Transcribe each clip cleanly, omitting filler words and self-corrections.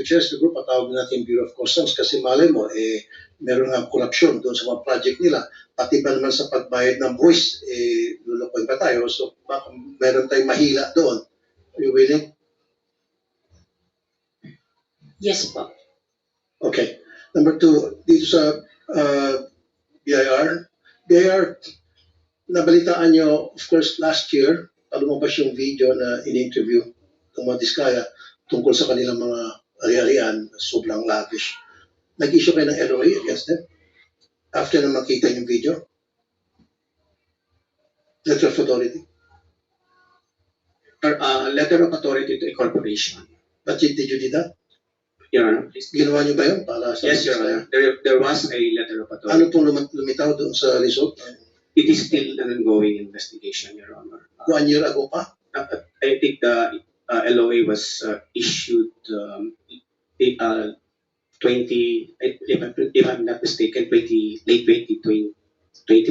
Chess Group, patawag natin Bureau of Customs kasi malay mo, meron nga korupsyon doon sa mga project nila. Pati ba naman sa pagbayad ng buwis, lulukoy pa tayo. So, baka meron tayong mahila doon. Are you willing? Yes po. Okay. Number two, dito sa BIR, nabalitaan nyo, of course, last year, lumabas yung video na in-interview ng mga Diskaya tungkol sa kanilang mga ari-arian, sobrang lavish. Nag-issue kayo ng LOA against them after na makita yung video? Letter of authority? Or letter of authority to a corporation. But did you do that? Your Honor, please. Ginawa nyo ba yun para sa Yes, Your Honor. There was a letter of authority. Ano pong lumitaw doon sa result? It is still an ongoing investigation, Your Honor. 1 year ago pa? I think the LOA was issued 20, if I'm not mistaken, late 2024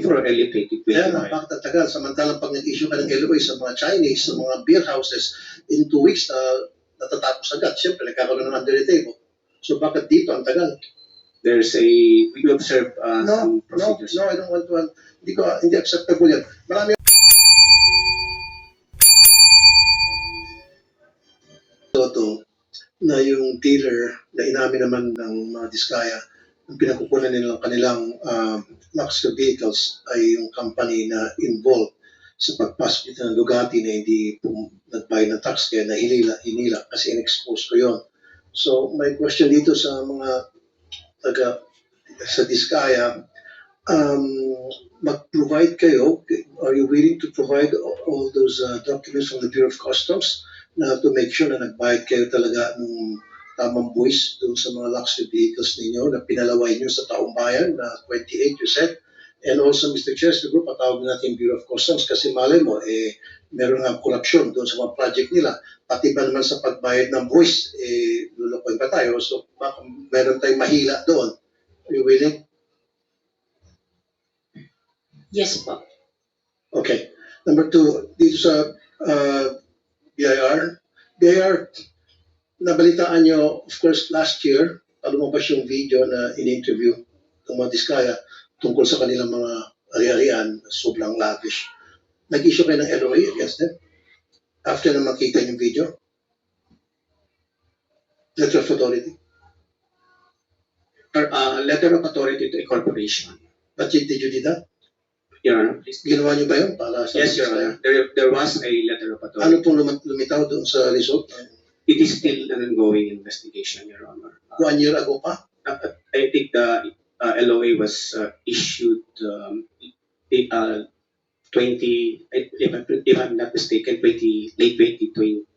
or early 2025. Kaya napakatagal. Samantalang pag nag-issue ka ng LOA sa mga Chinese, sa mga beer houses, in 2 weeks, natatapos agad. Siyempre, nagkakaroon ng under the table. So bakit dito ang tagal? We observe some procedures. No, I don't want to. Hindi acceptable yan. Marami to na yung dealer na inamin naman ng mga Diskaya, ang pinakukunan nila ng kanilang luxury vehicles ay yung company na involved sa pagpasok dito ng Ducati na hindi nagbayad ng tax kaya hinila kasi in-expose ko yon. So my question dito sa mga sa Diskaya, mag-provide kayo, are you willing to provide all those documents from the Bureau of Customs na to make sure na nagbayad kayo talaga ng tamang buwis doon sa mga luxury vehicles ninyo na pinalaway nyo sa taong bayan na 28 you said? And also, Mr. Chair, siguro patawag natin Bureau of Customs kasi malay mo, meron nga korupsyon doon sa mga project nila. Pati ba naman sa pagbayad ng buwis, lulukoy pa tayo. So, baka meron tayong mahila doon. Are you willing? Yes po. Okay. Number two, dito sa BIR, nabalitaan nyo, of course, last year, lumabas yung video na in-interview ng mga Diskaya tungkol sa kanilang mga ari-arian, sobrang lavish. Nag-issue kayo ng LOA against them after na makita yung video? Letter of authority? Or letter of authority to a corporation. But did you do that? Your Honor, please. Ginawa nyo ba yun para sa Yes, Your Honor. There was a letter of authority. Ano pong lumitaw doon sa result? It is still an ongoing investigation, Your Honor. 1 year ago pa? I think the LOA was issued 20, if I'm not mistaken, late 2024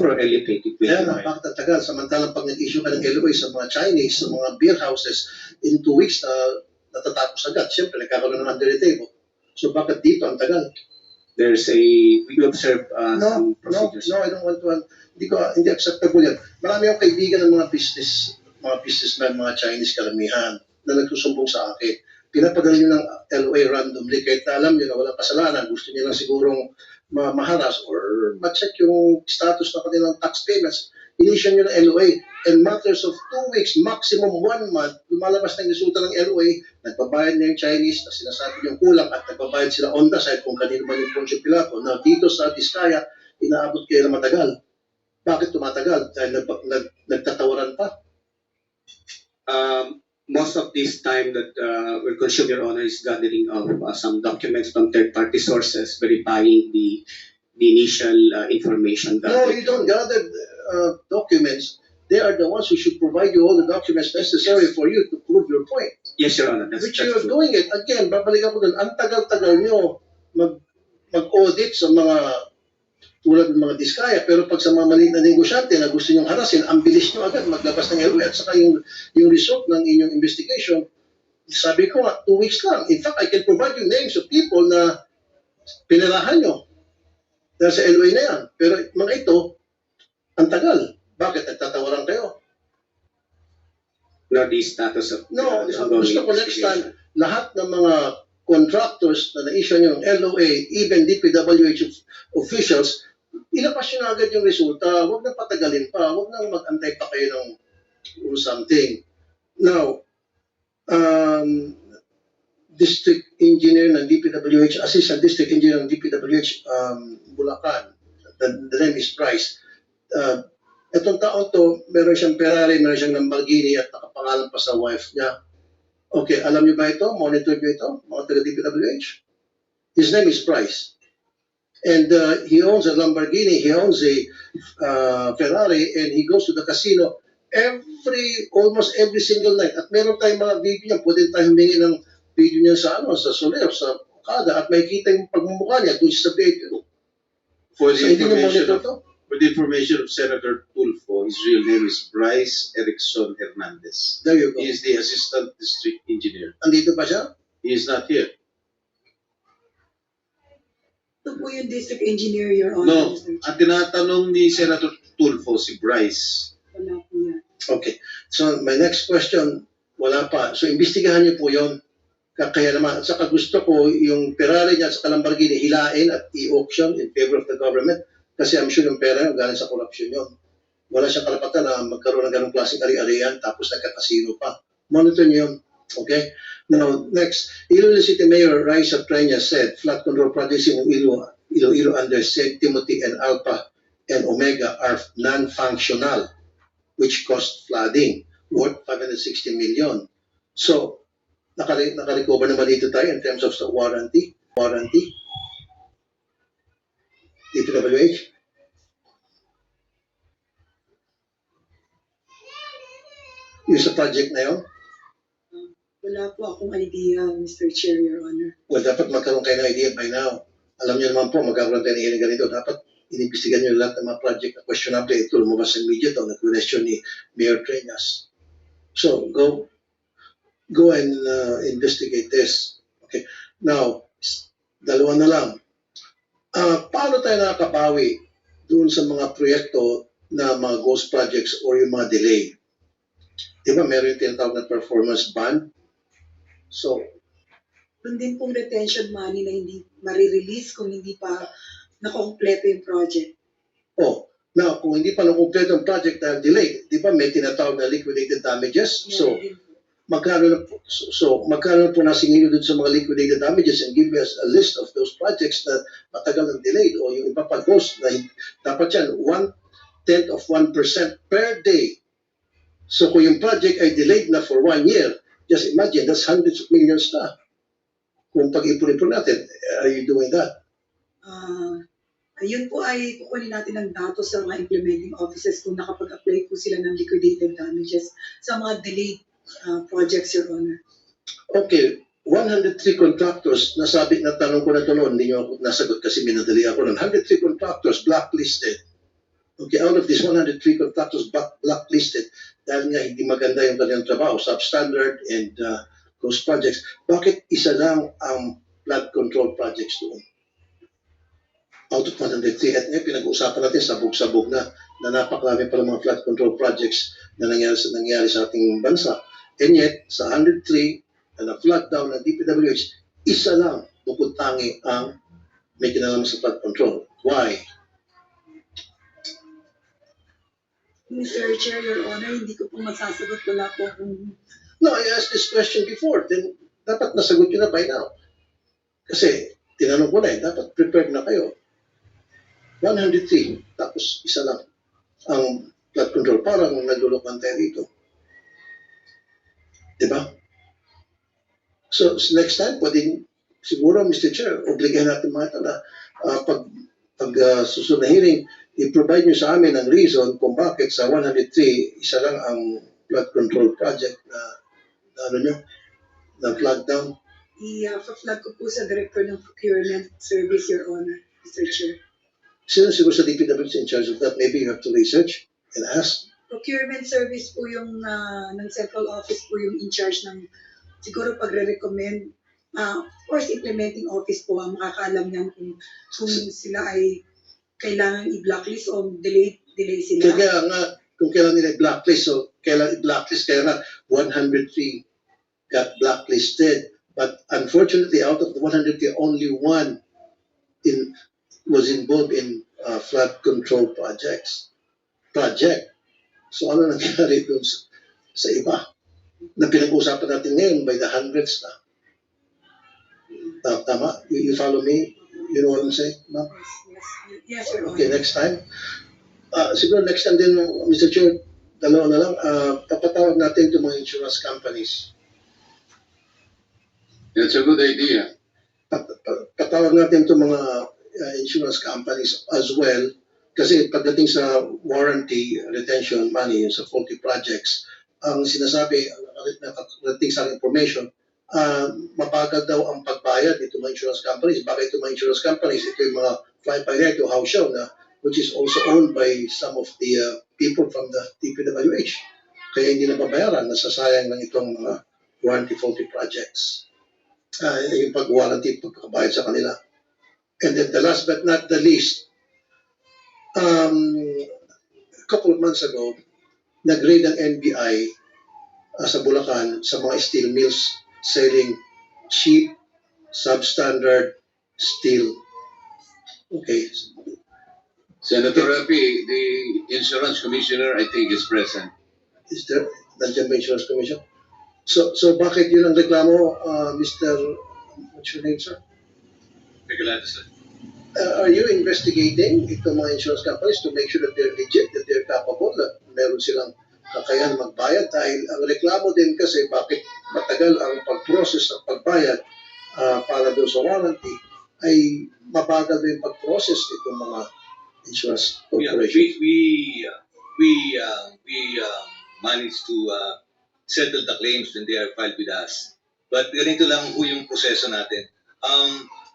or early 2025. Kaya napakatagal. Samantalang pag nag-issue ka ng LOA sa mga Chinese, sa mga beer houses, in 2 weeks, natatapos agad. Siyempre, nagkakaroon ng under the table. So bakit dito ang tagal? We observe some procedures. No, I don't want to. Hindi acceptable yan. Marami akong kaibigan ng mga businessmen, mga Chinese karamihan na nagsusumbong sa akin. Pinapadala nyo ng LOA randomly kahit na alam nyo na walang kasalanan. Gusto nyo lang sigurong maharas or ma-check yung status ng kanilang tax payments. Inisyon nyo ng LOA. In matters of 2 weeks, maximum 1 month, lumalabas na yung resulta ng LOA, nagbabayad na yung Chinese na sinasabi yung kulang at nagbabayad sila on the side kung kanino man yung Poncio Pilato. Na dito sa Diskaya, inaabot kayo na matagal. Bakit tumatagal? Dahil nagtatawaran pa? Most of this time that we're consuming, Your Honor, is gathering of some documents from third-party sources verifying the initial information. No, you don't gather documents. They are the ones who should provide you all the documents necessary for you to prove your point. Yes, Your Honor. Which you are doing it. Again, babalik ako dun. Ang tagal-tagal nyo mag-audit sa mga tulad ng mga Diskaya. Pero pag sa mga maliit na negosyante na gusto nyong harasin, ang bilis nyo agad maglabas ng LOA at saka yung result ng inyong investigation. Sabi ko nga, 2 weeks lang. In fact, I can provide you names of people na pinirahan nyo dahil sa LOA na yan. Pero mga ito, ang tagal. Bakit? Nagtatawaran kayo? No, the status of No, gusto ko next time, lahat ng mga contractors na na-issue nyo ng LOA, even DPWH officials, ilabas nyo na agad yung resulta. Huwag na patagalin pa. Huwag na mag-antay pa kayo ng or something. Now, District Engineer ng DPWH, Assistant District Engineer ng DPWH, Bulacan. The name is Bryce. Itong taon to, meron siyang Ferrari, meron siyang Lamborghini at nakapangalan pa sa wife niya. Okay, alam niyo ba ito? Monitor niyo ito? Mga taga-DPWH? His name is Bryce. And he owns a Lamborghini, he owns a Ferrari, and he goes to the casino almost every single night. At meron tayong mga video niya, pwede tayong humingi ng video niya sa Soler, sa Okada, at makikita yung pagmumukha niya doon sa video. For So, the hindi niyo information monitor of, to? for the information of Senator Tulfo, his real name is Bryce Erickson Hernandez. There you go. He is the Assistant District Engineer. Andito ba siya? He is not here. Ito po yung district engineer, Your No, Honor. Mr. Chair. ang tinatanong ni Senator Tulfo si Bryce. Wala po yan. Okay. So, my next question, wala pa. So, imbestigahan niyo po yon. Kaya naman, at saka gusto ko yung Ferrari niya at saka Lamborghini hilain at i-auction in favor of the government kasi I'm sure yung pera yun galing sa corruption yun. Wala siyang karapatan na magkaroon ng ganong klaseng ari-arian tapos nagkakasino pa. Monitor niyo yun. Okay? Now, next, Iloilo City Mayor Raisa Trenya said flood control projects in Iloilo under St. Timothy and Alpha and Omega are non-functional, which caused flooding worth 560 million. So, naka-recover naman dito tayo in terms of the warranty. DPWH. Yung sa project na yun, Wala po akong idea, Mr. Chair, Your Honor. well, dapat magkaroon kayo ng idea by now. Alam niyo naman po, magkakaroon tayo ng hearing ganito. Dapat inimbestigan niyo lahat ng mga project na questionable. Ito, lumabas sa media ito, nag-question ni Mayor Treñas. So, go and investigate this. Okay. Now, dalawa na lang. Paano tayo nakakabawi doon sa mga proyekto na mga ghost projects or yung mga delay? Di ba meron yung tinatawag na performance bond? So, Doon din pong retention money na hindi marirelease kung hindi pa nakompleto yung project. now, kung hindi pa nakumpleto ang project dahil delayed, di ba may tinatawag na liquidated damages? So, Meron din po. magkano po nasingil doon sa mga liquidated damages and give us a list of those projects na matagal ng delayed o yung iba pa ghost na dapat yan 1/10 of 1% per day. So kung yung project ay delayed na for 1 year, just imagine that's hundreds of millions na. Kung pag-ipon-ipon natin, are you doing that? Ayun po ay kukunin natin ang datos sa mga implementing offices kung nakapag-apply po sila ng liquidated damages sa mga delayed projects, Your Honor. Okay, 103 contractors, nasabi na tanong ko na ito noon, hindi nyo ako nasagot kasi minadali ako noon. 103 contractors blacklisted. Okay, out of these 103 contractors blacklisted, dahil nga hindi maganda yung kanilang trabaho, substandard and ghost projects, bakit isa lang ang flood control projects doon? Out of 103, at ngayon pinag-uusapan natin sabog-sabog na napakarami pa ng mga flood control projects na nangyari sa ating bansa. And yet, sa 103 na na-flood down ng DPWH, isa lang bukod tangi ang may kinalaman sa flood control. Why? Mr. Chair, Your Honor, hindi ko po masasagot. Wala po akong... No, I asked this question before. Then, dapat nasagot nyo na by now. Kasi, tinanong ko na dapat prepared na kayo. 103, tapos isa lang ang flood control. Parang naglulukan tayo dito. Diba? So, next time, pwedeng, siguro, Mr. Chair, obligahan natin mga ito na pag susunod na hearing, i-provide nyo sa amin ang reason kung bakit sa 103, isa lang ang flood control project na flag down. I-flag ko po sa Director ng Procurement Service, Your Honor, Mr. Chair. Sino siguro sa DPWH in charge of that? Maybe you have to research and ask. Procurement Service po yung ng Central Office po yung in charge ng siguro pagre-recommend. Of course, implementing office po ang makakaalam niyan kung sila ay kailangan i-blacklist o delay sila. Kaya nga, kung kailan nila blacklist, so kailan i-blacklist, kaya nga 103 got blacklisted. But unfortunately, out of the 103, only one was involved in flood control project. So ano nangyari dun sa iba na pinag-uusapan natin ngayon by the hundreds na. Tama? You follow me? You know what I'm saying, ma'am? Yes, Your Honor. Okay, next time. Siguro next time din, Mr. Chair, dalawa na lang, papatawag natin itong mga insurance companies. That's a good idea. Patawag natin itong mga insurance companies as well kasi pagdating sa warranty retention money sa faulty projects, ang sinasabi, nakarating sa information, mabagal daw ang pagbayad nito mga insurance companies. Bakit itong mga insurance companies? Ito yung mga fly-by-night o house show na which is also owned by some of the people from the DPWH. Kaya hindi na babayaran, nasasayang lang itong mga warranty faulty projects. Yung pag-warranty, pagkakabayad sa kanila. And then the last but not the least, a couple of months ago, nag-raid ang NBI sa Bulacan sa mga steel mills selling cheap, substandard steel. Okay. Senator Rapi, the insurance commissioner, I think, is present. Is there, nandiyan ba insurance commission? So bakit yun ang reklamo, Mr. What's your name, sir? Are you investigating itong mga insurance companies to make sure that they're legit, that they're capable, that meron silang kakayahan magbayad? Dahil ang reklamo din kasi bakit matagal ang pag-process ng pagbayad para doon sa warranty ay mabagal din pag-process itong mga insurance Yeah, corporation. we managed to settle the claims when they are filed with us. But ganito lang po yung proseso natin.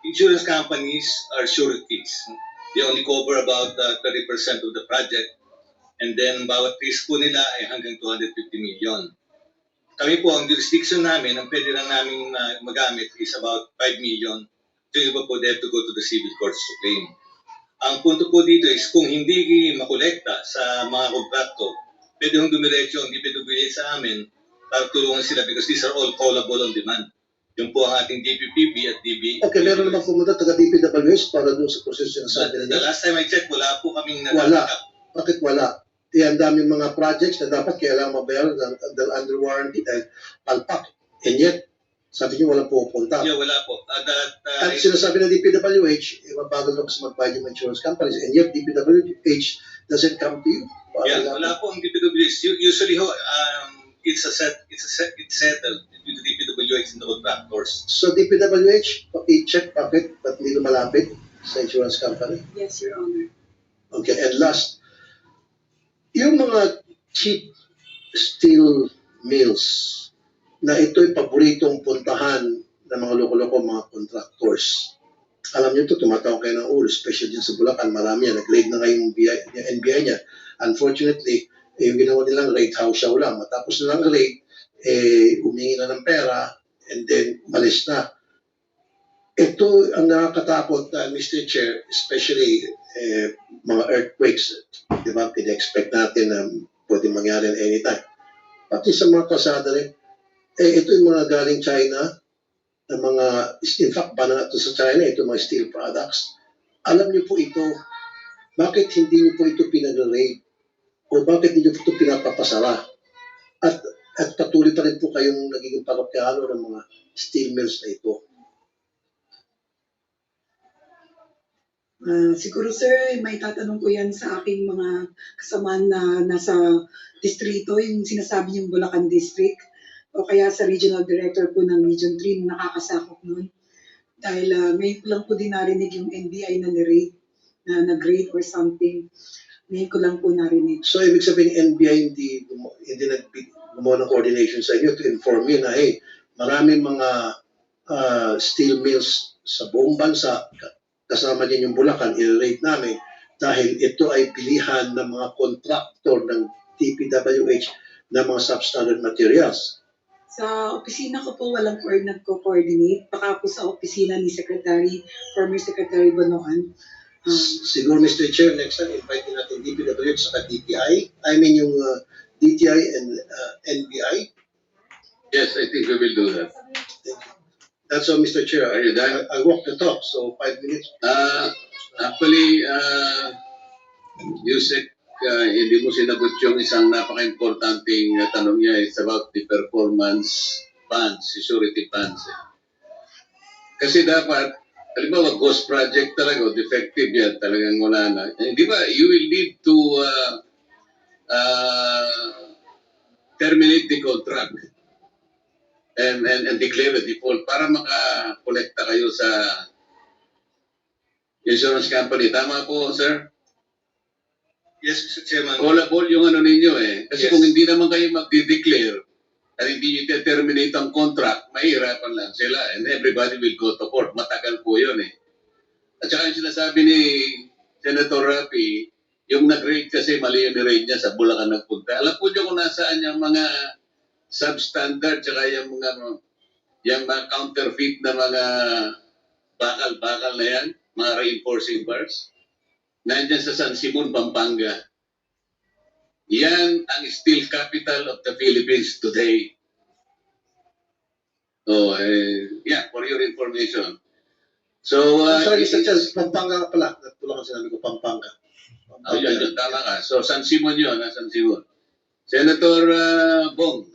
Insurance companies are sureties. They only cover about 30% of the project. And then bawat risk po nila ay hanggang 250 million. Kami po, ang jurisdiction namin, ang pwede lang namin magamit is about 5 million. So iba po, they have to go to the civil courts to claim. Ang punto po dito is kung hindi makolekta sa mga kontrakto, pwede hong dumiretso ang DPWH sa amin para tulungan sila because these are all callable on demand. Yung po ang ating DPPB at DB. Okay, meron naman pumunta taga DPWH para doon sa proseso na sabi The nila. last time I checked, wala po kaming Wala. natatanggap. Bakit wala? Ang daming mga projects na dapat kailangan mabayaran dahil under warranty dahil palpak. And yet, sabi niyo walang pupunta. Yeah, wala po. At sinasabi ng DPWH, mabagal lang sa magbayad yung insurance companies. And yet, DPWH doesn't come to you. Wala po ang DPWH. Usually ho, it's settled with the DPWH and the contractors. So, DPWH, i-check bakit ba't hindi lumalapit sa insurance company? Yes, Your Honor. Okay, and last, yung mga cheap steel mills na ito'y paboritong puntahan ng mga loko-loko, mga contractors. Alam niyo ito, tumatawag kayo ng ulo, especially din sa Bulacan, marami yan. Nag-raid na ngayon yung NBI niya. Unfortunately, yung ginawa nilang raid house show lang. Matapos nilang raid, humingi na ng pera, and then umalis na. Ito ang nakakatakot, Mr. Chair, especially mga earthquakes. Di ba? Pina-expect natin na pwede mangyari anytime. Pati sa mga kasada rin. Ito yung mga galing China, na mga, in fact, ba na ito sa China, ito mga steel products. Alam niyo po ito, bakit hindi niyo po ito pinag-rate? O bakit hindi niyo po ito pinapapasara? At patuloy pa rin po kayong nagiging parokyano ng mga steel mills na ito. Siguro sir, may tatanong ko yan sa aking mga kasamaan na nasa distrito, yung sinasabi niyong Bulacan District, o kaya sa regional director po ng Region 3 na nakakasakop nun. Dahil ngayon ko lang po din narinig yung NBI na nirate, na nag-rate or something. Ngayon ko lang po narinig. So, ibig sabihin, NBI hindi gumawa ng coordination sa inyo to inform you na, hey, maraming mga steel mills sa buong bansa, kasama din yung Bulacan, i-rate namin dahil ito ay pilihan ng mga kontraktor ng DPWH ng mga substandard materials. Sa opisina ko po, walang nagko-coordinate. Baka po sa opisina ni former Secretary Bonoan. Siguro, Mr. Chair, next time, invite natin DPWH sa DTI. I mean, yung DTI and NBI. Yes, I think we will do that. Thank you. That's all, Mr. Chair. Are you done? I walk the talk, so 5 minutes. Actually, Yusek, hindi mo sinagot yung isang napaka-importanting tanong niya. It's about the performance funds, security funds. Kasi dapat, halimbawa, ghost project talaga, o defective yan, talagang wala na. Di ba, you will need to terminate the contract and declare a default para makakolekta kayo sa insurance company. Tama po, sir? Yes, Mr. Chairman. Callable yung ano ninyo eh. Kasi Yes. kung hindi naman kayo magdi-declare at hindi nyo terminate ang contract, mahirapan lang sila and everybody will go to court. Matagal po yun eh. At saka yung sinasabi ni Senator Rapi, yung nag-rate kasi mali yung rate niya sa Bulacan nagpunta. Alam po niyo kung nasaan yung mga substandard tsaka yung mga counterfeit na mga bakal-bakal na yan, mga reinforcing bars. Nandyan sa San Simon, Pampanga. Yan ang steel capital of the Philippines today. Oh, yeah, for your information. So, Sorry, Mr. Chair, Pampanga ka pala. Natulungan sinabi ko, Pampanga. yun, tama ka. So, San Simon yun, San Simon. Senator Bong,